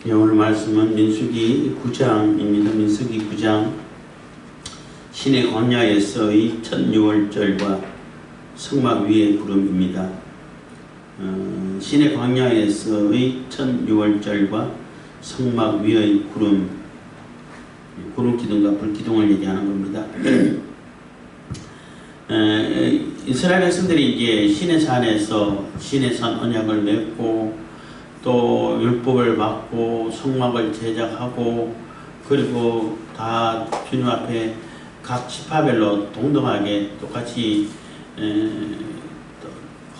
예, 오늘 말씀은 민수기 9장입니다. 민수기 9장 신의 광야에서의 첫 유월절과 성막 위의 구름입니다. 신의 광야에서의 첫 유월절과 성막 위의 구름, 구름 기둥과 불 기둥을 얘기하는 겁니다. 이스라엘 백성들이 이제 신의 산에서 신의 산 언약을 맺고 또 율법을 받고 성막을 제작하고 그리고 다 주님 앞에 각 지파별로 동등하게 똑같이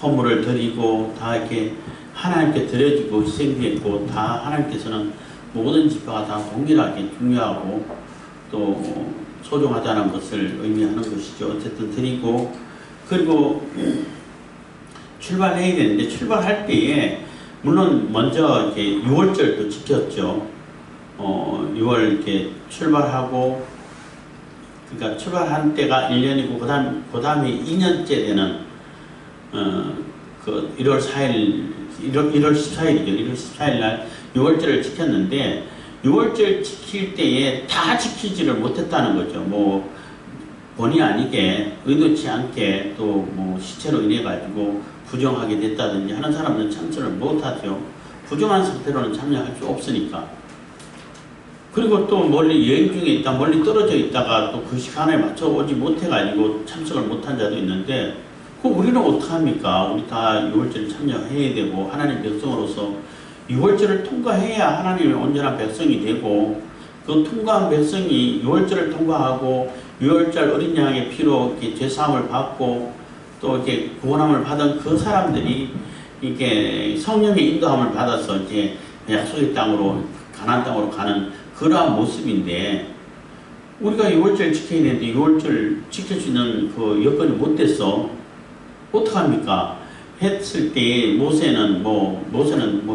헌물을 드리고 다 이렇게 하나님께 드려지고 희생되었고 다 하나님께서는 모든 지파가 다 동일하게 중요하고 또 소중하다는 것을 의미하는 것이죠. 어쨌든 드리고 그리고 출발해야 되는데 출발할 때에 물론 먼저 이렇게 6월절도 지켰죠. 6월 이렇게 출발하고 그러니까 출발한 때가 1년이고 그 다음에 2년째 되는 그 1월 14일이죠. 1월 14일 날 6월절을 지켰는데 6월절 지킬 때에 다 지키지를 못했다는 거죠. 뭐 본의 아니게 의도치 않게 또 뭐 시체로 인해 가지고 부정하게 됐다든지 하는 사람들은 참석을 못하죠. 부정한 상태로는 참여할 수 없으니까. 그리고 또 멀리 여행 중에 있다, 멀리 떨어져 있다가 또 그 시간에 맞춰 오지 못해가지고 참석을 못한 자도 있는데, 그럼 우리는 어떡합니까? 우리 다 6월절을 참여해야 되고, 하나님 백성으로서 6월절을 통과해야 하나님의 온전한 백성이 되고, 그 통과한 백성이 6월절을 통과하고, 6월절 어린 양의 피로 이렇게 죄사함을 받고, 또 이렇게 구원함을 받은 그 사람들이 이렇게 성령의 인도함을 받아서 이제 약속의 땅으로 가나안 땅으로 가는 그러한 모습인데 우리가 6월절 지켜야 되는데 6월절 지킬 수 있는 그 여건이 못 됐어. 어떡합니까? 했을 때 모세는 뭐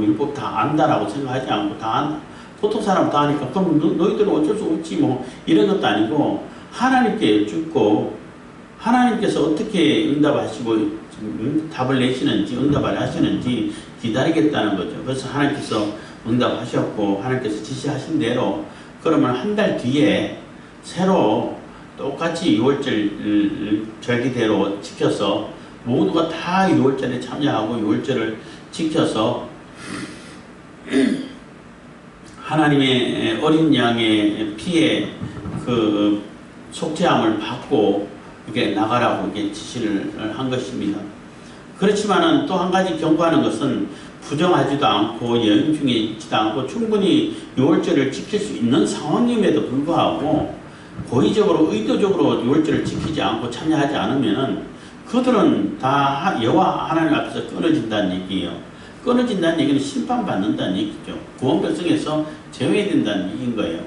율법 다 안다라고 생각하지 않고 다 안다. 보통 사람 다 하니까 그럼 너희들은 어쩔 수 없지 뭐 이런 것도 아니고 하나님께 여쭙고 하나님께서 어떻게 응답하시고 답을 내시는지 응답을 하시는지 기다리겠다는 거죠. 그래서 하나님께서 응답하셨고 하나님께서 지시하신 대로 그러면 한 달 뒤에 새로 똑같이 6월절 절기대로 지켜서 모두가 다 6월절에 참여하고 6월절을 지켜서 하나님의 어린 양의 피에 그 속죄함을 받고 이렇게 나가라고 이렇게 지시를 한 것입니다. 그렇지만은 또 한 가지 경고하는 것은 부정하지도 않고 여행 중에 있지도 않고 충분히 6월절을 지킬 수 있는 상황임에도 불구하고 고의적으로 의도적으로 6월절을 지키지 않고 참여하지 않으면은 그들은 다 여호와 하나님 앞에서 끊어진다는 얘기예요. 끊어진다는 얘기는 심판받는다는 얘기죠. 구원 백성에서 제외된다는 얘기인 거예요.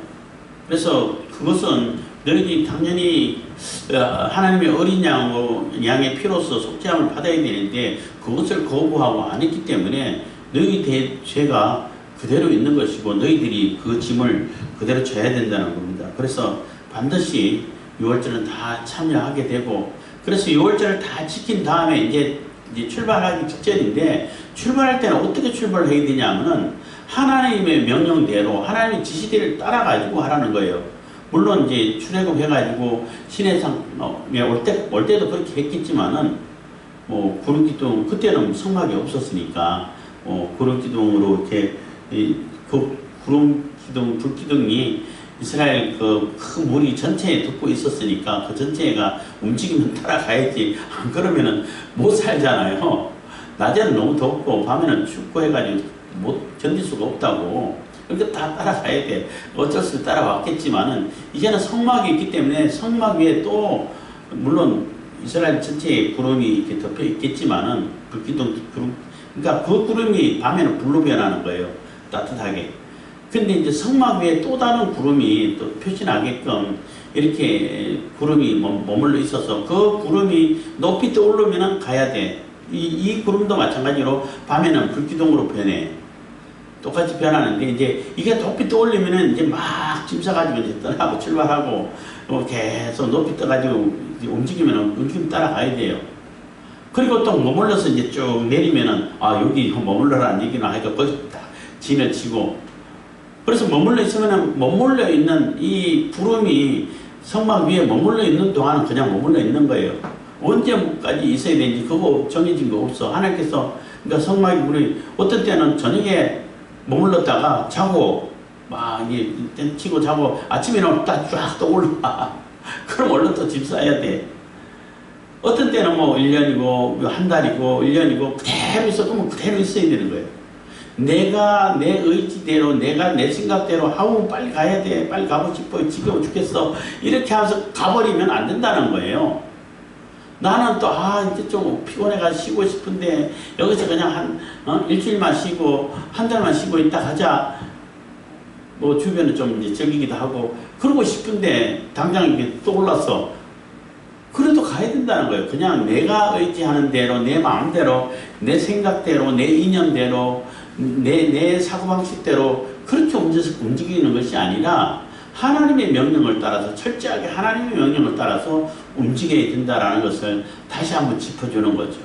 그래서 그것은 너희들이 당연히 하나님의 어린 양의 피로서 속죄함을 받아야 되는데 그것을 거부하고 안 했기 때문에 너희 죄가 그대로 있는 것이고 너희들이 그 짐을 그대로 져야 된다는 겁니다. 그래서 반드시 6월절은 다 참여하게 되고 그래서 6월절을 다 지킨 다음에 이제 출발하기 직전인데 출발할 때는 어떻게 출발을 해야 되냐면은 하나님의 명령대로 하나님의 지시대를 따라가지고 하라는 거예요. 물론 이제 출애굽해가지고 신의 상에 올 때도 그렇게 했겠지만은 뭐 구름기둥 그때는 성막이 없었으니까 구름기둥으로 이렇게 그 구름기둥 불기둥이 이스라엘 그 큰 무리 전체에 덮고 있었으니까 그 전체가 움직이면 따라가야지 안 그러면은 못 살잖아요. 낮에는 너무 덥고 밤에는 춥고 해가지고 못 견딜 수가 없다고. 그러니까 다 따라가야 돼. 어쩔 수 없이 따라왔겠지만은 이제는 성막이 있기 때문에 성막 위에 또 물론 이스라엘 전체에 구름이 이렇게 덮여 있겠지만은 불기둥 구름 그러니까 그 구름이 밤에는 불로 변하는 거예요. 따뜻하게. 근데 이제 성막 위에 또 다른 구름이 또 표시나게끔 이렇게 구름이 머물러 있어서 그 구름이 높이 떠오르면은 가야 돼. 이 구름도 마찬가지로 밤에는 불기둥으로 변해. 똑같이 변하는데 이제 이게 높이 떠올리면은 이제 막 짐 싸가지고 이제 떠나고 출발하고 계속 높이 떠가지고 움직임 따라가야 돼요. 그리고 또 머물러서 이제 쭉 내리면은 여기 머물러라는 얘기는 하니까 거기서 딱 진을 치고 그래서 머물러 있으면 머물러 있는 이 구름이 성막 위에 머물러 있는 동안은 그냥 머물러 있는 거예요. 언제까지 있어야 되는지 그거 정해진 거 없어. 하나님께서 그러니까 성막이 우리 어떤 때는 저녁에 머물렀다가 자고 막 이게 치고 자고 아침에 일어나면 쫙 또 올라와. 그럼 얼른 또 집 싸야 돼. 어떤 때는 뭐 1년이고 한 달이고 1년이고 그대로 있어도 뭐 그대로 있어야 되는 거예요. 내가 내 의지대로 내가 내 생각대로 하고 빨리 가야 돼. 빨리 가고 싶어. 지겨워 죽겠어. 이렇게 하면서 가버리면 안 된다는 거예요. 나는 또 이제 좀 피곤해가 쉬고 싶은데 여기서 그냥 일주일만 쉬고 한 달만 쉬고 있다 가자. 뭐 주변에 좀 이제 적이기도 하고 그러고 싶은데 당장 이게 또 올랐어. 그래도 가야 된다는 거예요. 그냥 내가 의지하는 대로 내 마음대로 내 생각대로 내 이념대로 내 사고방식대로 그렇게 움직이는 것이 아니라 하나님의 명령을 따라서 철저하게 하나님의 명령을 따라서 움직여야 된다는 것을 다시 한번 짚어주는 거죠.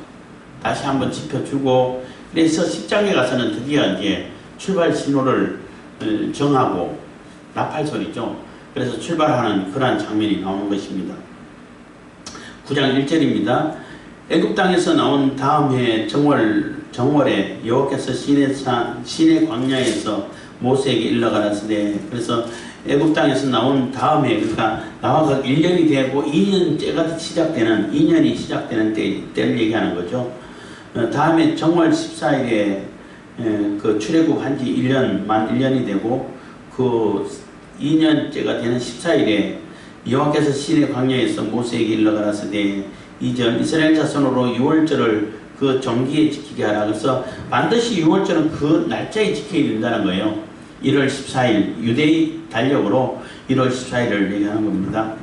다시 한번 짚어주고 그래서 10장에 가서는 드디어 이제 출발 신호를 정하고 나팔소리죠. 그래서 출발하는 그러한 장면이 나오는 것입니다. 9장 1절입니다. 애굽 땅에서 나온 다음 해 정월에 여호와께서 시내 광야에서 모세에게 일러가라사대. 그래서 애굽 땅에서 나온 다음 해 그러니까 나와서 1년이 되고 2년째가 시작되는 2년이 시작되는 때를 얘기하는 거죠. 다음에 정월 14일에 그 출애굽한 지 1년 만 1년이 되고 그 2년째가 되는 14일에 여호와께서 시내 광야에서 모세에게 일러가라사대 2절 이스라엘 자손으로 유월절을 그 정기에 지키게 하라. 그래서 반드시 유월절은 그 날짜에 지켜야 된다는 거예요. 1월 14일 유대의 달력으로 1월 14일을 얘기하는 겁니다.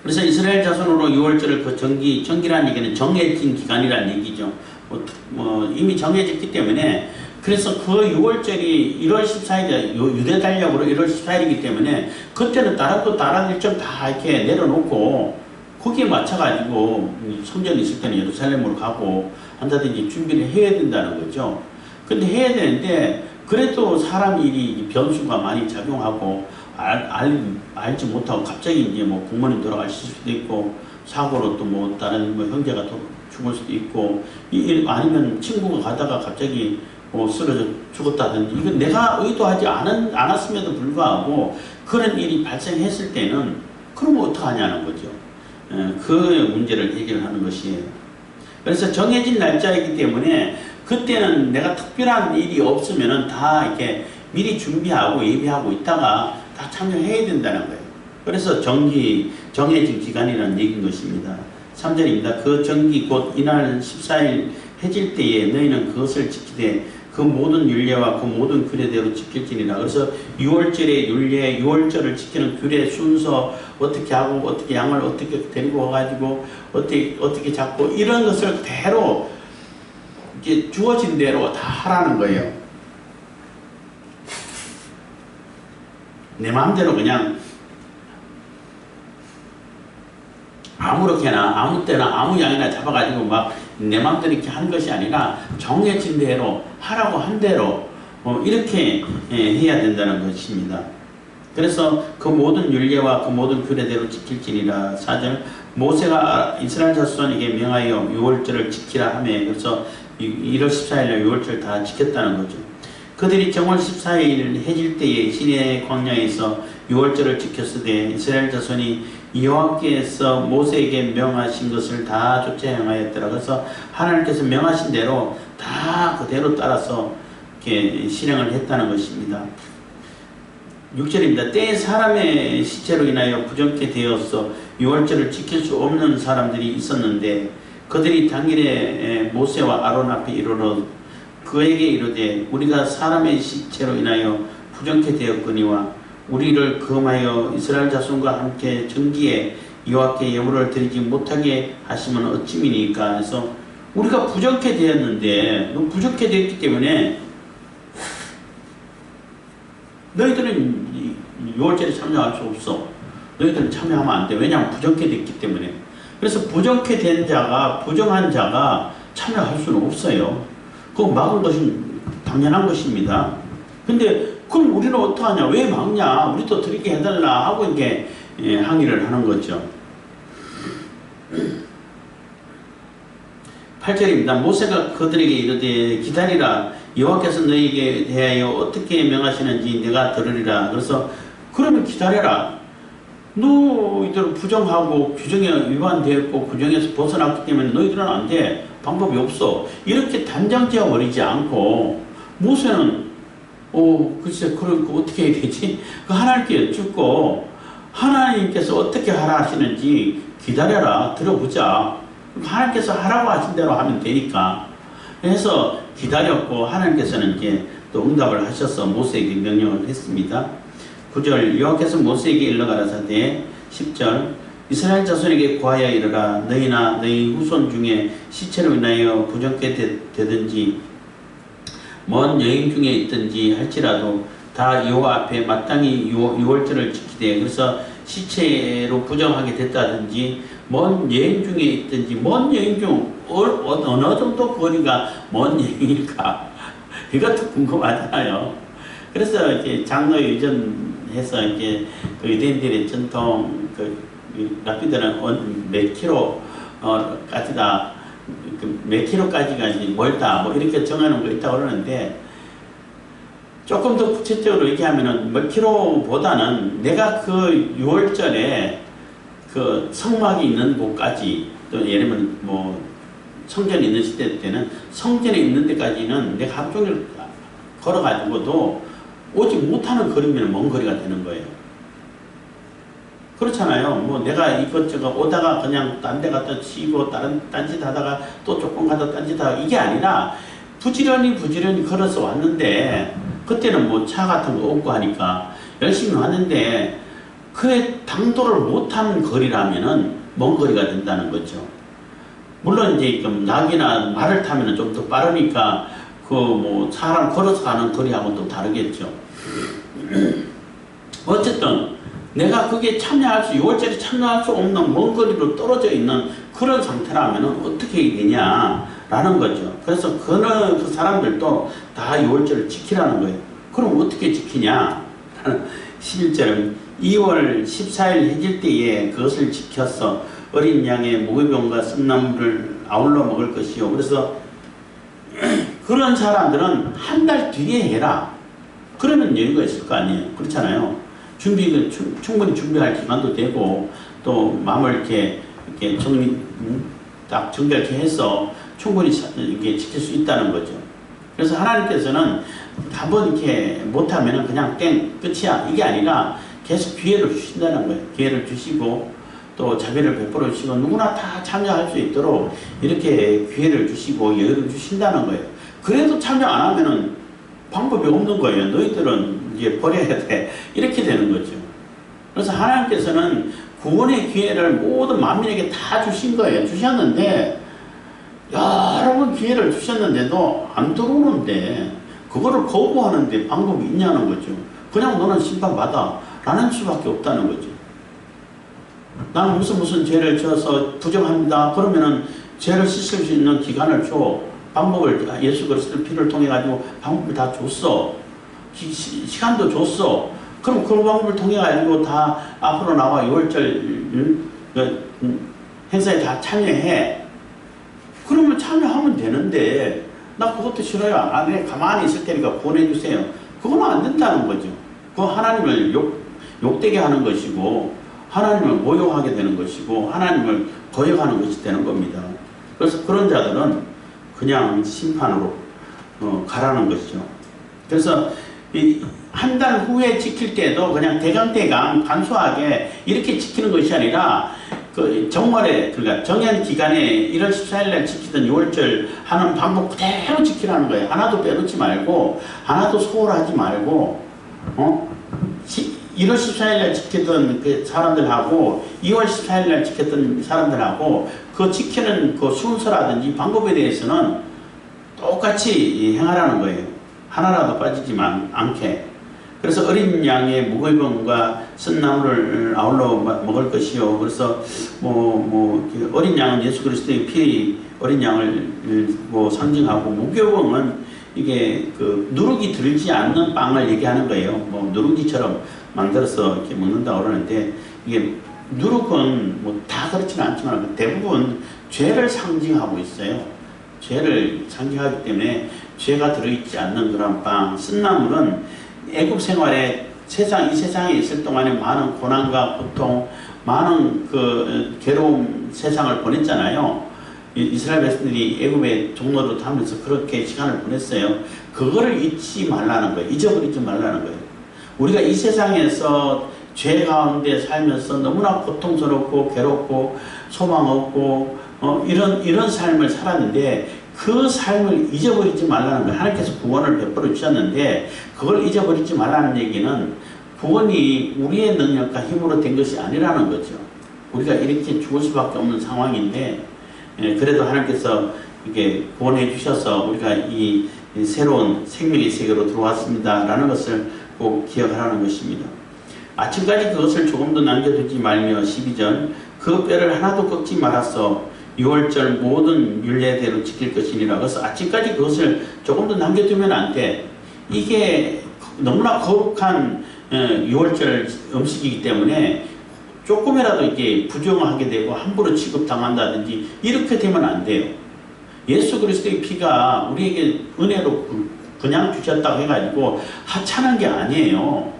그래서 이스라엘 자손으로 유월절을 그 정기라는 얘기는 정해진 기간이라는 얘기죠. 이미 정해졌기 때문에 그래서 그 6월절이 1월 14일 유대 달력으로 1월 14일이기 때문에 그때는 다른 일정 다 이렇게 내려놓고 거기에 맞춰가지고 성전이 있을 때는 예루살렘으로 가고 한다든지 준비를 해야 된다는 거죠. 근데 해야 되는데 그래도 사람 일이 변수가 많이 작용하고 알지 못하고 갑자기 이제 뭐 부모님 돌아가실 수도 있고 사고로 또 뭐 다른 뭐 형제가 또 죽을 수도 있고 아니면 친구가 가다가 갑자기 쓰러져 죽었다든지 이건 내가 의도하지 않았음에도 불구하고 그런 일이 발생했을 때는 그러면 어떡하냐는 거죠. 그 문제를 해결하는 것이에요. 그래서 정해진 날짜이기 때문에 그때는 내가 특별한 일이 없으면은 다 이렇게 미리 준비하고 예비하고 있다가 다 참여해야 된다는 거예요. 그래서 정해진 기간이라는 얘기인 것입니다. 3절입니다. 그 정기 곧 이날 14일 해질 때에 너희는 그것을 지키되 그 모든 율례와 그 모든 규례대로 지킬지니라. 그래서 6월절의 율례, 6월절을 지키는 규례 순서 어떻게 하고 어떻게 양을 어떻게 데리고 와가지고 어떻게 잡고 이런 것을 그대로 이게 주어진 대로 다 하라는 거예요. 내 마음대로 그냥 아무렇게나 아무 때나 아무 양이나 잡아가지고 막 내 마음대로 이렇게 하는 것이 아니라 정해진 대로 하라고 한 대로 이렇게 해야 된다는 것입니다. 그래서 그 모든 율례와 그 모든 규례대로 지킬지니라. 4절 모세가 이스라엘 자손에게 명하여 유월절을 지키라 하며 그래서 1월 14일날 유월절 다 지켰다는 거죠. 그들이 정월 14일 해질 때에 시내 광야에서 유월절을 지켰으되 이스라엘 자손이 여호와께서 모세에게 명하신 것을 다 쫓아 행하였더라. 그래서 하나님께서 명하신 대로 다 그대로 따라서 이렇게 실행을 했다는 것입니다. 6절입니다. 때에 사람의 시체로 인하여 부정케 되어서 유월절을 지킬 수 없는 사람들이 있었는데 그들이 당일에 모세와 아론 앞에 이르러 그에게 이르되 우리가 사람의 시체로 인하여 부정케 되었거니와 우리를 금하여 이스라엘 자손과 함께 정기에 여호와께 예물을 드리지 못하게 하시면 어찌미니까. 그래서 우리가 부정케 되었는데 부정케 되었기 때문에 너희들은 유월절에 참여할 수 없어. 너희들은 참여하면 안 돼. 왜냐하면 부정케 됐기 때문에. 그래서 부정케 된 자가 부정한 자가 참여할 수는 없어요. 그거 막은 것이 당연한 것입니다. 근데 그럼 우리는 어떡하냐? 왜 막냐? 우리도 드리게 해달라 하고 이렇게 항의를 하는 거죠. 8절입니다. 모세가 그들에게 이르되 기다리라. 여호와께서 너희에게 대하여 어떻게 명하시는지 내가 들으리라. 그래서 그러면 기다려라. 너희들은 부정하고 규정에 위반되었고 규정에서 벗어났기 때문에 너희들은 안 돼. 방법이 없어. 이렇게 단정 지어버리지 않고 모세는 글쎄 그럼 어떻게 해야 되지? 그 하나님께 여쭙고 하나님께서 어떻게 하라 하시는지 기다려라. 들어보자. 하나님께서 하라고 하신 대로 하면 되니까. 그래서 기다렸고 하나님께서는 이제 또 응답을 하셔서 모세에게 명령을 했습니다. 9절 여호와께서 모세에게 일러가라사대 10절 이스라엘 자손에게 고하여 이르라. 너희나 너희 후손 중에 시체로 인하여 부정케 되든지 먼 여행 중에 있든지 할지라도 다 여호와 앞에 마땅히 유월절을 지키되 그래서 시체로 부정하게 됐다든지 먼 여행 중에 있든지 먼 여행 중 어느 정도 거리가 먼 여행일까? 이것도 궁금하잖아요. 그래서 이렇게 장로 의전해서 이렇게 그 유대인들의 전통 랍비들은 몇 킬로까지다, 몇 킬로까지가 멀다, 뭐 이렇게 정하는 거 있다고 그러는데 조금 더 구체적으로 얘기하면은 몇 킬로보다는 내가 그 6월절에 그 성막이 있는 곳까지 또 예를 들면 뭐 성전이 있는 시대 때는 성전에 있는 데까지는 내가 하루 종일 걸어가지고도 오지 못하는 거리면 먼 거리가 되는 거예요. 그렇잖아요. 뭐 내가 이것저것 오다가 그냥 딴 데 갔다 쉬고 딴짓 하다가 또 조금 가다 딴짓 하다가 이게 아니라 부지런히 걸어서 왔는데 그때는 뭐 차 같은 거 없고 하니까 열심히 왔는데 그에 당도를 못하는 거리라면은 먼 거리가 된다는 거죠. 물론 이제 낙이나 말을 타면은 좀 더 빠르니까 그 뭐 사람 걸어서 가는 거리하고는 또 다르겠죠. 어쨌든 내가 그게 참여할 수, 6월절에 참여할 수 없는 먼 거리로 떨어져 있는 그런 상태라면 어떻게 해야 되냐라는 거죠. 그래서 그 사람들도 다 6월절을 지키라는 거예요. 그럼 어떻게 지키냐? 11절은 2월 14일 해질 때에 그것을 지켜서 어린 양의 무교병과 쓴나물을 아울러 먹을 것이요. 그래서 그런 사람들은 한 달 뒤에 해라. 그러면 여유가 있을 거 아니에요. 그렇잖아요. 충분히 준비할 기간도 되고 또 마음을 이렇게 딱 정결케 해서 충분히 이렇게 지킬 수 있다는 거죠. 그래서 하나님께서는 한번 이렇게 못하면은 그냥 땡 끝이야 이게 아니라 계속 기회를 주신다는 거예요. 기회를 주시고 또 자비를 베풀어 주시고 누구나 다 참여할 수 있도록 이렇게 기회를 주시고 여유를 주신다는 거예요. 그래도 참여 안 하면은 방법이 없는 거예요. 너희들은 이제 버려야 돼. 이렇게 되는 거죠. 그래서 하나님께서는 구원의 기회를 모든 만민에게 다 주신 거예요. 주셨는데 여러 번 기회를 주셨는데도 안 들어오는데 그거를 거부하는데 방법이 있냐는 거죠. 그냥 너는 심판받아 라는 수밖에 없다는 거죠. 나는 무슨 죄를 지어서 부정합니다. 그러면은 죄를 씻을 수 있는 기간을 줘. 방법을 예수 그리스도의 피를 통해 가지고 방법을 다 줬어. 시간도 줬어. 그럼 그 방법을 통해 가지고 다 앞으로 나와 6월절 행사에 다 참여해. 그러면 참여하면 되는데 나 그것도 싫어요. 안 해. 가만히 있을 테니까 보내주세요. 그건 안 된다는 거죠. 그거 하나님을 욕되게 하는 것이고 하나님을 모욕하게 되는 것이고 하나님을 거역하는 것이 되는 겁니다. 그래서 그런 자들은 그냥 심판으로 가라는 것이죠. 그래서 한 달 후에 지킬 때도 그냥 대강 간소하게 이렇게 지키는 것이 아니라 그 정월에 그러니까 정연 기간에 1월 14일 날 지키던 6월절 하는 방법 그대로 지키라는 거예요. 하나도 빼놓지 말고 하나도 소홀하지 말고 1월 14일 날 지켰던 그 사람들하고 2월 14일 날 지켰던 사람들하고 그 지키는 그 순서라든지 방법에 대해서는 똑같이 행하라는 거예요. 하나라도 빠지지만 않게. 그래서 어린 양의 무교병과 쓴나물을 아울러 먹을 것이요. 그래서 어린 양은 예수 그리스도의 피 어린 양을 상징하고 무교병은 이게 그 누룩이 들지 않는 빵을 얘기하는 거예요. 뭐 누룽지처럼 만들어서 이렇게 먹는다고 그러는데, 이게 누룩은 뭐 다 그렇지는 않지만 대부분 죄를 상징하고 있어요. 죄를 상징하기 때문에 죄가 들어있지 않는 그런 빵. 쓴나물은 애굽 생활에 이 세상에 있을 동안에 많은 고난과 고통, 많은 그 괴로운 세상을 보냈잖아요. 이스라엘 백성들이 애굽의 종로를 타면서 그렇게 시간을 보냈어요. 그거를 잊지 말라는 거예요. 잊어버리지 말라는 거예요. 우리가 이 세상에서 죄 가운데 살면서 너무나 고통스럽고 괴롭고 소망 없고 이런 삶을 살았는데, 그 삶을 잊어버리지 말라는 거예요. 하나님께서 구원을 베풀어 주셨는데 그걸 잊어버리지 말라는 얘기는 구원이 우리의 능력과 힘으로 된 것이 아니라는 거죠. 우리가 이렇게 죽을 수밖에 없는 상황인데, 그래도 하나님께서 이렇게 구원해 주셔서 우리가 이 새로운 생명의 세계로 들어왔습니다 라는 것을 꼭 기억하라는 것입니다. 아침까지 그것을 조금도 남겨두지 말며 12절 그 뼈를 하나도 꺾지 말았어 6월절 모든 율례대로 지킬 것이니라. 그래서 아침까지 그것을 조금도 남겨두면 안 돼. 이게 너무나 거룩한 6월절 음식이기 때문에 조금이라도 이게 부정하게 되고 함부로 취급당한다든지 이렇게 되면 안 돼요. 예수 그리스도의 피가 우리에게 은혜로 그냥 주셨다고 해가지고 하찮은 게 아니에요.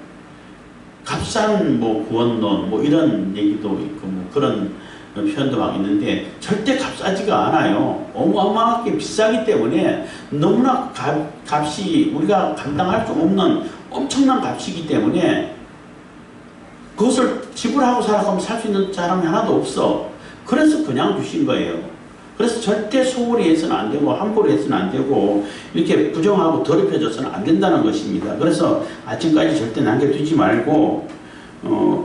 값싼 뭐 구원론 뭐 이런 얘기도 있고 뭐 그런 표현도 막 있는데 절대 값싸지가 않아요. 어마어마하게 비싸기 때문에 너무나 값이 우리가 감당할 수 없는 엄청난 값이기 때문에 그것을 지불하고 살아가면 살 수 있는 사람이 하나도 없어. 그래서 그냥 주신 거예요. 그래서 절대 소홀히 해서는 안 되고 함부로 해서는 안 되고 이렇게 부정하고 더럽혀져서는 안 된다는 것입니다. 그래서 아침까지 절대 남겨두지 말고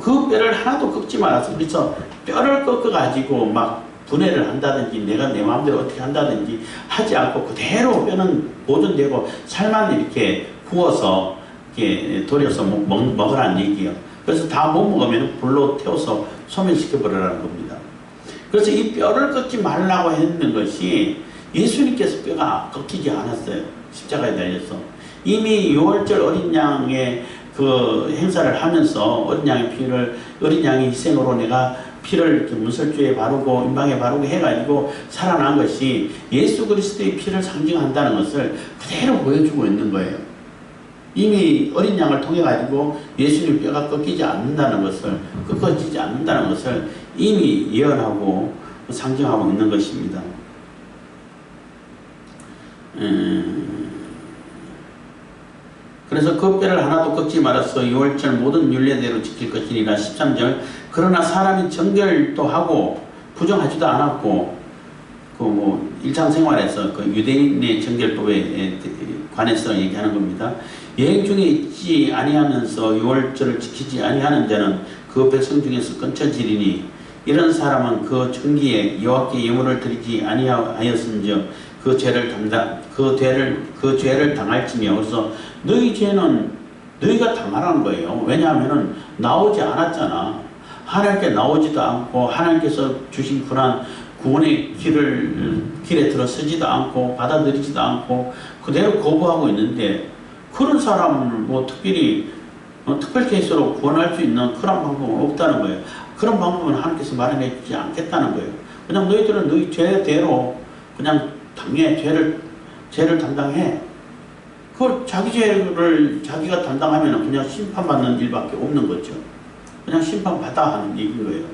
그 뼈를 하나도 꺾지 말아서, 그래서 뼈를 꺾어가지고 막 분해를 한다든지 내가 내 마음대로 어떻게 한다든지 하지 않고 그대로 뼈는 보존되고 살만 이렇게 구워서 이렇게 돌려서 먹으라는 얘기예요. 그래서 다 못 먹으면 불로 태워서 소멸시켜버리라는 겁니다. 그래서 이 뼈를 꺾지 말라고 했는 것이 예수님께서 뼈가 꺾이지 않았어요. 십자가에 달려서. 이미 6월절 어린 양의 그 행사를 하면서 어린 양의 희생으로 내가 피를 문설주에 바르고 임방에 바르고 해가지고 살아난 것이 예수 그리스도의 피를 상징한다는 것을 그대로 보여주고 있는 거예요. 이미 어린 양을 통해 가지고 예수님 뼈가 꺾이지 않는다는 것을, 꺾어지지 않는다는 것을 이미 예언하고 상징하고 있는 것입니다. 그래서 그 뼈를 하나도 꺾지 말았어 6월절 모든 율례대로 지킬 것이니라. 13절 그러나 사람이 정결도 하고 부정하지도 않았고, 그 뭐 일상생활에서 그 유대인의 정결법에 관해서 얘기하는 겁니다. 여행 중에 있지 아니하면서 6월절을 지키지 아니하는 자는 그 백성 중에서 끊쳐지리니 이런 사람은 그 정기에 여호와께 예물을 드리지 아니하였은즉 그 죄를 당할지며. 그래서 너희 죄는 너희가 당하라는 거예요. 왜냐하면은 나오지 않았잖아. 하나님께 나오지도 않고 하나님께서 주신 그런 구원의 길에 들어서지도 않고 받아들이지도 않고 그대로 거부하고 있는데, 그런 사람을 뭐 특별히 특별 케이스로 구원할 수 있는 그런 방법은 없다는 거예요. 그런 방법은 하나님께서 마련해 주지 않겠다는 거예요. 그냥 너희들은 너희 죄대로 그냥 당해. 죄를 담당해. 그 자기 죄를 자기가 담당하면 그냥 심판받는 일밖에 없는 거죠. 그냥 심판받아 하는 얘기인 거예요.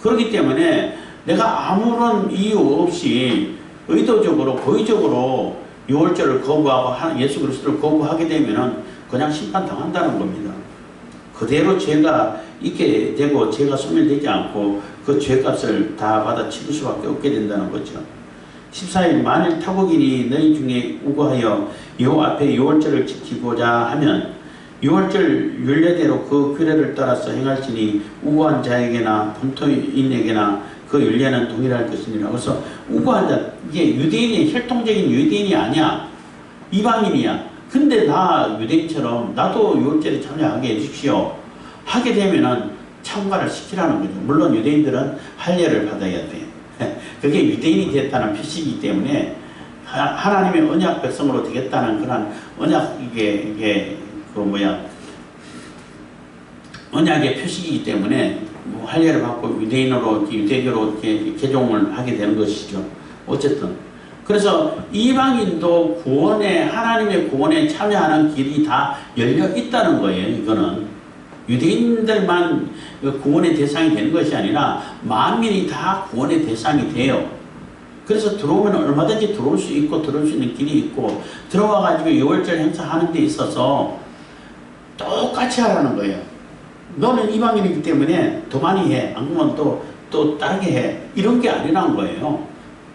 그렇기 때문에 내가 아무런 이유 없이 의도적으로 고의적으로 6월절을 거부하고 예수 그리스도를 거부하게 되면 그냥 심판당한다는 겁니다. 그대로 죄가 있게 되고 죄가 소멸되지 않고 그 죄값을 다 받아 치를 수밖에 없게 된다는 거죠. 14일 만일 타국인이 너희 중에 우거하여 여호와 앞에 6월절을 지키고자 하면 6월절 율례대로 그 규례를 따라서 행할지니 우거한 자에게나 본토인에게나 그 율례는 동일할 것이니라. 그래서 우거한 자, 이게 유대인이 혈통적인 유대인이 아니야. 이방인이야. 근데 나 유대인처럼 나도 6월절에 참여하게 해주십시오. 하게 되면은 참가를 시키라는 거죠. 물론 유대인들은 할례를 받아야 돼. 그게 유대인이 됐다는 표시이기 때문에 하나님의 언약 백성으로 되겠다는 그런 언약 이게 언약의 표식이기 때문에 뭐 할례를 받고 유대교로 개종을 하게 되는 것이죠. 어쨌든 그래서 이방인도 하나님의 구원에 참여하는 길이 다 열려 있다는 거예요. 이거는 유대인들만 구원의 대상이 되는 것이 아니라 만민이 다 구원의 대상이 돼요. 그래서 들어오면 얼마든지 들어올 수 있고 들어올 수 있는 길이 있고 들어와 가지고 유월절 행사하는 데 있어서 똑같이 하라는 거예요. 너는 이방인이기 때문에 더 많이 해. 안 그러면 또 다르게 해. 이런 게 아니라는 거예요.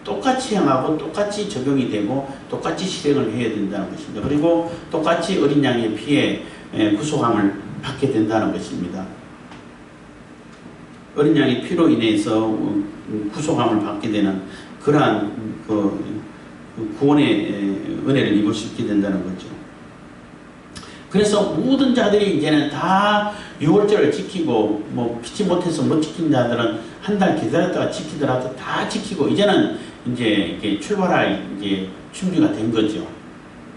똑같이 행하고 똑같이 적용이 되고 똑같이 실행을 해야 된다는 것입니다. 그리고 똑같이 어린 양의 피에 구속함을 받게 된다는 것입니다. 어린 양의 피로 인해서 구속함을 받게 되는 그러한 구원의 은혜를 입을 수 있게 된다는 거죠. 그래서 모든 자들이 이제는 다 6월절을 지키고 뭐 피치 못해서 못 지킨 자들은 한 달 기다렸다가 지키더라도 다 지키고 이제는 이제 출발할 준비가 된 거죠.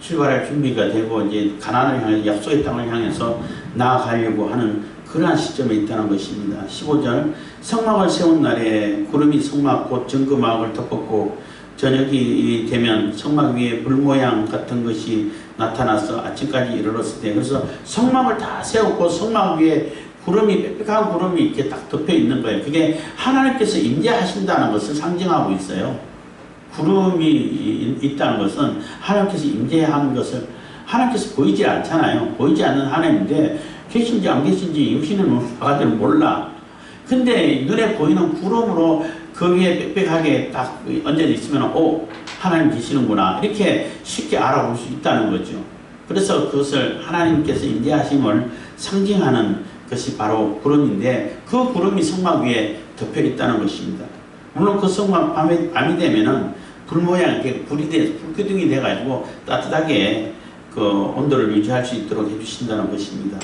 출발할 준비가 되고 이제 가나안을 향해 약속의 땅을 향해서 나아가려고 하는 그러한 시점에 있다는 것입니다. 15절 성막을 세운 날에 구름이 성막 곧 증거막을 덮었고 저녁이 되면 성막 위에 불 모양 같은 것이 나타나서 아침까지 이르렀을 때 그래서 성막을 다 세웠고 성막 위에 빽빽한 구름이 이렇게 딱 덮여 있는 거예요. 그게 하나님께서 임재하신다는 것을 상징하고 있어요. 구름이 있다는 것은 하나님께서 임재하는 것을 하나님께서 보이지 않잖아요. 보이지 않는 하나님인데 계신지 안 계신지 육신은 바가지는 몰라. 근데 눈에 보이는 구름으로 그 위에 빽빽하게 딱 얹어 있으면 하나님 계시는구나 이렇게 쉽게 알아볼 수 있다는 거죠. 그래서 그것을 하나님께서 임재하심을 상징하는 것이 바로 구름인데 그 구름이 성막 위에 덮여 있다는 것입니다. 물론 그 성막 밤이 되면은 불 모양 불기둥이 돼가지고 따뜻하게 그 온도를 유지할 수 있도록 해주신다는 것입니다.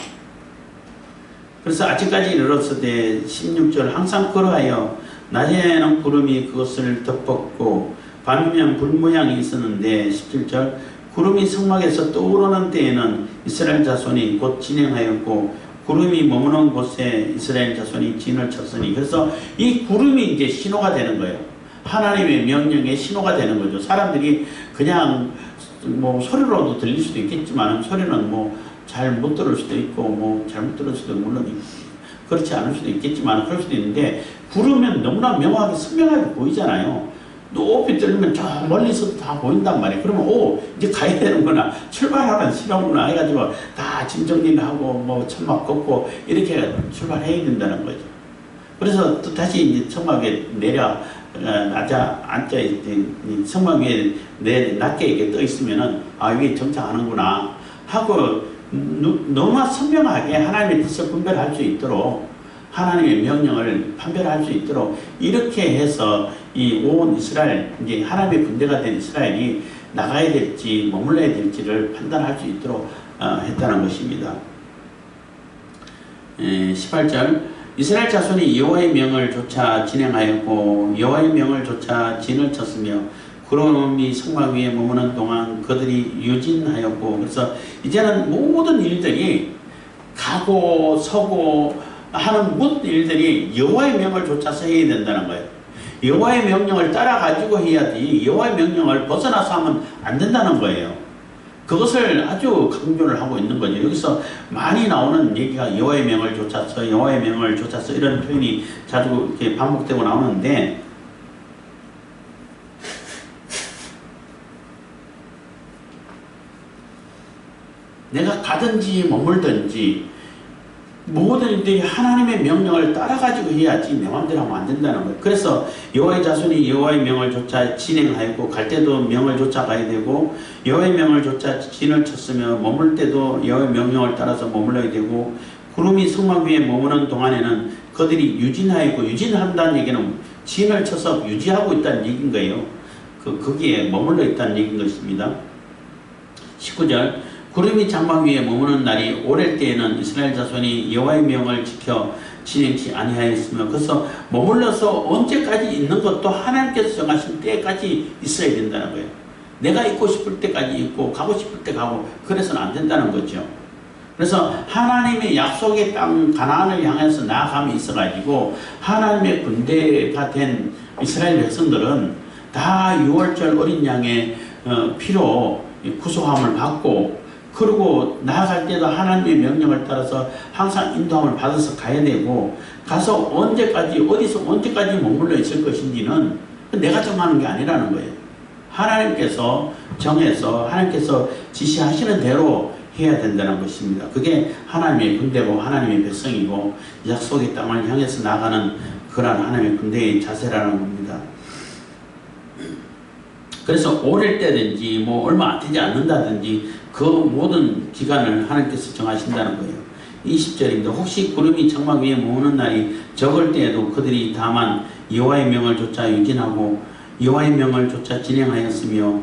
그래서 아침까지 이르렀을 때 16절 항상 그러하여 낮에는 구름이 그것을 덮었고 밤이면 불 모양이 있었는데 17절 구름이 성막에서 떠오르는 때에는 이스라엘 자손이 곧 진행하였고 구름이 머무는 곳에 이스라엘 자손이 진을 쳤으니 그래서 이 구름이 이제 신호가 되는 거예요. 하나님의 명령의 신호가 되는 거죠. 사람들이 그냥 뭐 소리로도 들릴 수도 있겠지만 소리는 뭐 잘 못 들을 수도 있고 뭐 잘못 들을 수도 물론 그렇지 않을 수도 있겠지만 그럴 수도 있는데 구르면 너무나 명확하게 선명하게 보이잖아요. 높이 들리면 저 멀리서도 다 보인단 말이에요. 그러면 이제 가야 되는구나 출발하는 시간구나 해가지고 다 짐 정리를 하고 뭐 천막 걷고 이렇게 출발해야 된다는 거죠. 그래서 또 다시 이제 천막 위에 앉아 성막 위에 낮게 이렇게 떠 있으면은 위에 정착하는구나 하고 너무나 선명하게 하나님의 뜻을 분별할 수 있도록 하나님의 명령을 판별할 수 있도록 이렇게 해서 이 온 이스라엘 이제 하나님의 군대가 된 이스라엘이 나가야 될지 머물러야 될지를 판단할 수 있도록 했다는 것입니다. 18절 이스라엘 자손이 여호와의 명을 조차 진행하였고 여호와의 명을 조차 진을 쳤으며 구름이 성막 위에 머무는 동안 그들이 유진하였고 그래서 이제는 모든 일들이 가고 서고 하는 모든 일들이 여호와의 명을 조차서 해야 된다는 거예요. 여호와의 명령을 따라 가지고 해야지 여호와의 명령을 벗어나서 하면 안 된다는 거예요. 그것을 아주 강조를 하고 있는 거죠. 여기서 많이 나오는 얘기가 여호와의 명을 조차서 이런 표현이 자주 이렇게 반복되고 나오는데 내가 가든지 머물든지 모든 일들이 하나님의 명령을 따라가지고 해야지 내 마음대로 하면 안 된다는 거예요. 그래서 여호와의 자손이 여호와의 명을 조차 진행하였고 갈 때도 명을 조차 가야 되고 여호와의 명을 조차 진을 쳤으며 머물 때도 여호와의 명령을 따라서 머물러야 되고 구름이 성막 위에 머무는 동안에는 그들이 유진하였고 유진한다는 얘기는 진을 쳐서 유지하고 있다는 얘기인 거예요. 거기에 머물러 있다는 얘기인 것입니다. 19절 구름이 장막 위에 머무는 날이 오랠 때에는 이스라엘 자손이 여호와의 명을 지켜 진행치 아니하였으며 그래서 머물러서 언제까지 있는 것도 하나님께서 정하신 때까지 있어야 된다는 거예요. 내가 있고 싶을 때까지 있고 가고 싶을 때 가고 그래서는 안 된다는 거죠. 그래서 하나님의 약속의 땅 가나안을 향해서 나아감이 있어가지고 하나님의 군대가 된 이스라엘 백성들은 다 6월절 어린 양의 피로 구속함을 받고, 그리고 나아갈 때도 하나님의 명령을 따라서 항상 인도함을 받아서 가야 되고, 가서 언제까지 어디서 언제까지 머물러 있을 것인지는 내가 정하는 게 아니라는 거예요. 하나님께서 정해서 하나님께서 지시하시는 대로 해야 된다는 것입니다. 그게 하나님의 군대고 하나님의 백성이고 약속의 땅을 향해서 나가는 그러한 하나님의 군대의 자세라는 겁니다. 그래서 오랜 때든지 뭐 얼마 안 되지 않는다든지 그 모든 기간을 하나님께서 정하신다는 거예요. 20절입니다. 혹시 구름이 장막 위에 모으는 날이 적을 때에도 그들이 다만 여호와의 명을 조차 유진하고 여호와의 명을 조차 진행하였으며,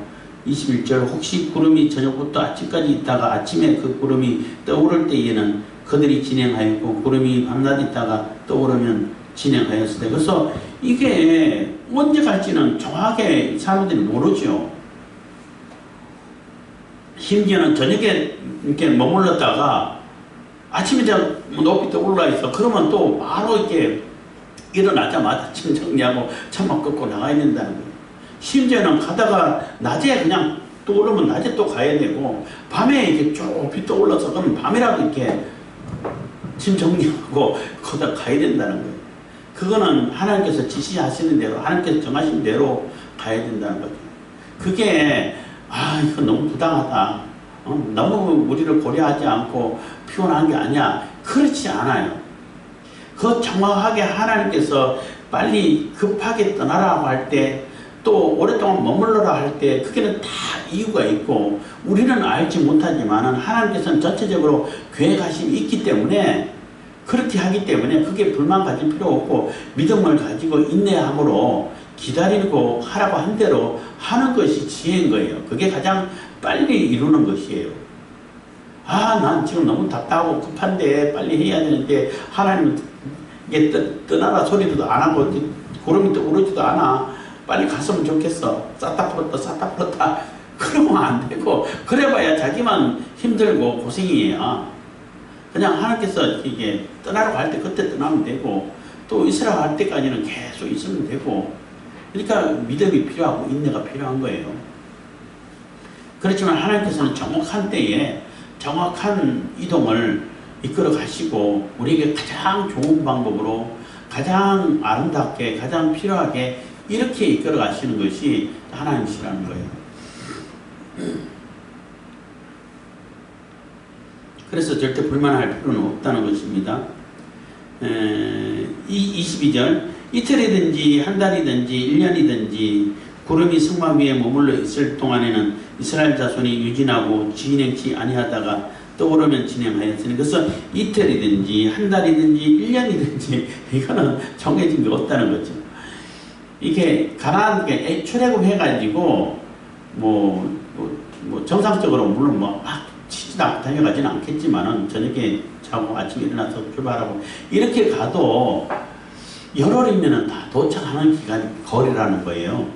21절 혹시 구름이 저녁부터 아침까지 있다가 아침에 그 구름이 떠오를 때에는 그들이 진행하였고 구름이 밤낮 있다가 떠오르면 진행하였을 때, 그래서 이게 언제 갈지는 정확하게 사람들이 모르죠. 심지어는 저녁에 이렇게 머물렀다가 아침에 높이 떠올라 있어. 그러면 또 바로 이렇게 일어나자마자 짐 정리하고 차만 끊고 나가야 된다는 거예요. 심지어는 가다가 낮에 그냥 떠오르면 낮에 또 가야 되고, 밤에 이렇게 쭉 빛 떠올라서 그러면 밤이라도 이렇게 짐 정리하고 거기다 가야 된다는 거예요. 그거는 하나님께서 지시하시는 대로, 하나님께서 정하신 대로 가야 된다는 거죠. 그게 이거 너무 부당하다, 너무 우리를 고려하지 않고 피곤한 게 아니야, 그렇지 않아요. 그 정확하게 하나님께서 빨리 급하게 떠나라고 할 때, 또 오랫동안 머물러라 할 때, 그게는 다 이유가 있고 우리는 알지 못하지만 하나님께서는 전체적으로 계획하심이 있기 때문에, 그렇게 하기 때문에 그게 불만 가질 필요 없고 믿음을 가지고 인내함으로 기다리고 하라고 한 대로 하는 것이 지혜인 거예요. 그게 가장 빨리 이루는 것이에요. 난 지금 너무 답답하고 급한데 빨리 해야 되는데 하나님은 이게 떠나라 소리도 안 하고 구름이 떠오르지도 않아. 빨리 갔으면 좋겠어. 쌌다 풀었다. 그러면 안 되고, 그래봐야 자기만 힘들고 고생이에요. 그냥 하나님께서 이게 떠나라고 할 때 그때 떠나면 되고, 또 있으라고 할 때까지는 계속 있으면 되고, 그러니까 믿음이 필요하고 인내가 필요한 거예요. 그렇지만 하나님께서는 정확한 때에 정확한 이동을 이끌어 가시고 우리에게 가장 좋은 방법으로 가장 아름답게 가장 필요하게 이렇게 이끌어 가시는 것이 하나님이시라는 거예요. 그래서 절대 불만할 필요는 없다는 것입니다. 22절 이틀이든지 한 달이든지 1년이든지 구름이 성막 위에 머물러 있을 동안에는 이스라엘 자손이 유진하고 진행치 아니하다가 떠오르면 진행하였으니, 그래서 이틀이든지 한 달이든지 1년이든지 이거는 정해진 게 없다는 거죠. 이게 가나안 출애굽해가지고 뭐 정상적으로 물론 막 치지도 다녀가지는 않겠지만은 저녁에 자고 아침에 일어나서 출발하고 이렇게 가도 열흘이면은 다 도착하는 기간 거리라는 거예요.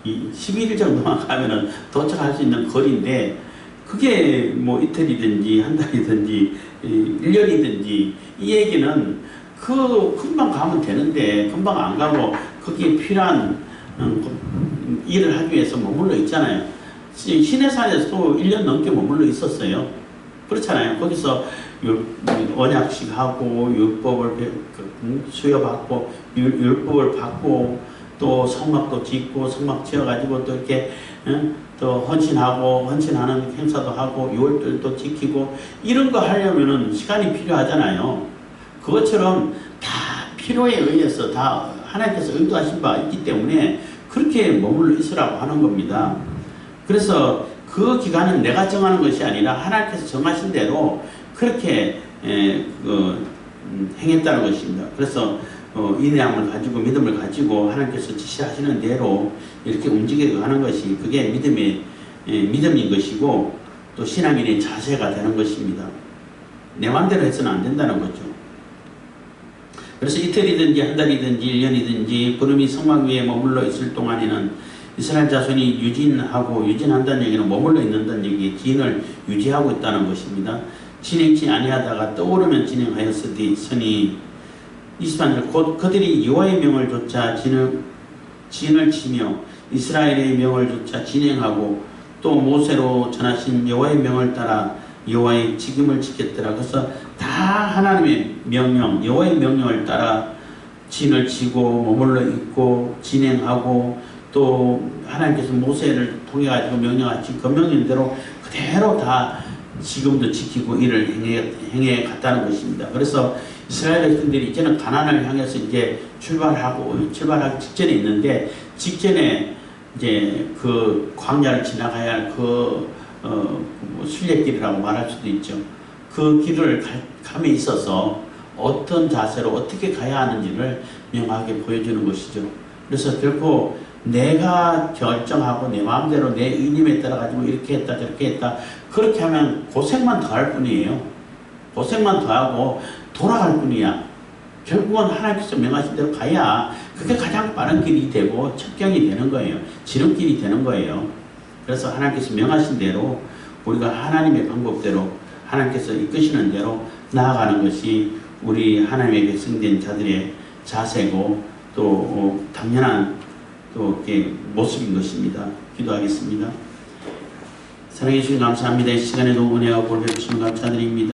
이 11일 정도만 가면은 도착할 수 있는 거리인데, 그게 뭐 이틀이든지 한 달이든지 1년이든지 이 얘기는 그 금방 가면 되는데 금방 안 가고 거기에 필요한 일을 하기 위해서 머물러 있잖아요. 시내산에서도 1년 넘게 머물러 있었어요. 그렇잖아요. 거기서 언약식 하고 율법을 수여받고 율법을 받고 또 성막도 짓고 성막 지어가지고 또 이렇게 또 헌신하고 헌신하는 행사도 하고 6월절도 지키고 이런 거 하려면은 시간이 필요하잖아요. 그것처럼 다 필요에 의해서 다 하나님께서 의도하신 바 있기 때문에 그렇게 머물러 있으라고 하는 겁니다. 그래서 그 기간은 내가 정하는 것이 아니라 하나님께서 정하신 대로 그렇게 행했다는 것입니다. 그래서 인내함을 가지고 믿음을 가지고 하나님께서 지시하시는 대로 이렇게 움직여가는 것이 그게 믿음인 것이고 또 신앙인의 자세가 되는 것입니다. 내 마음대로 해서는 안 된다는 거죠. 그래서 이틀이든지 한 달이든지 1년이든지 구름이 성막 위에 머물러 있을 동안에는 이스라엘 자손이 유진한다는 얘기는 머물러 있는다는 얘기, 진을 유지하고 있다는 것입니다. 진행치 아니하다가 떠오르면 진행하였으니 23절 곧 그들이 여호와의 명을 조차 진을 치며 이스라엘의 명을 조차 진행하고 또 모세로 전하신 여호와의 명을 따라 여호와의 직임을 지켰더라. 그래서 다 하나님의 명령, 여호와의 명령을 따라 진을 치고 머물러 있고 진행하고 또 하나님께서 모세를 통해 가지고 명령하신 그 명령대로 그대로 다 지금도 지키고 이를 행해 갔다는 것입니다. 그래서 이스라엘 백성들이 이제는 가나안을 향해서 이제 출발하기 직전에 있는데, 직전에 이제 그 광야를 지나가야 할 순례길이라고 말할 수도 있죠. 그 길을 감에 있어서 어떤 자세로 어떻게 가야 하는지를 명확하게 보여주는 것이죠. 그래서 결코 내가 결정하고 내 마음대로 내 의님에 따라 가지고 이렇게 했다 저렇게 했다 그렇게 하면 고생만 더할 뿐이에요. 고생만 더하고 돌아갈 뿐이야. 결국은 하나님께서 명하신 대로 가야 그게 가장 빠른 길이 되고 첩경이 되는 거예요. 지름길이 되는 거예요. 그래서 하나님께서 명하신 대로 우리가 하나님의 방법대로 하나님께서 이끄시는 대로 나아가는 것이 우리 하나님의 백성된 자들의 자세고 또 당연한 또 이렇게 모습인 것입니다. 기도하겠습니다. 사랑해 주신 감사합니다. 이 시간에도 은혜와 복을 주시면 감사드립니다.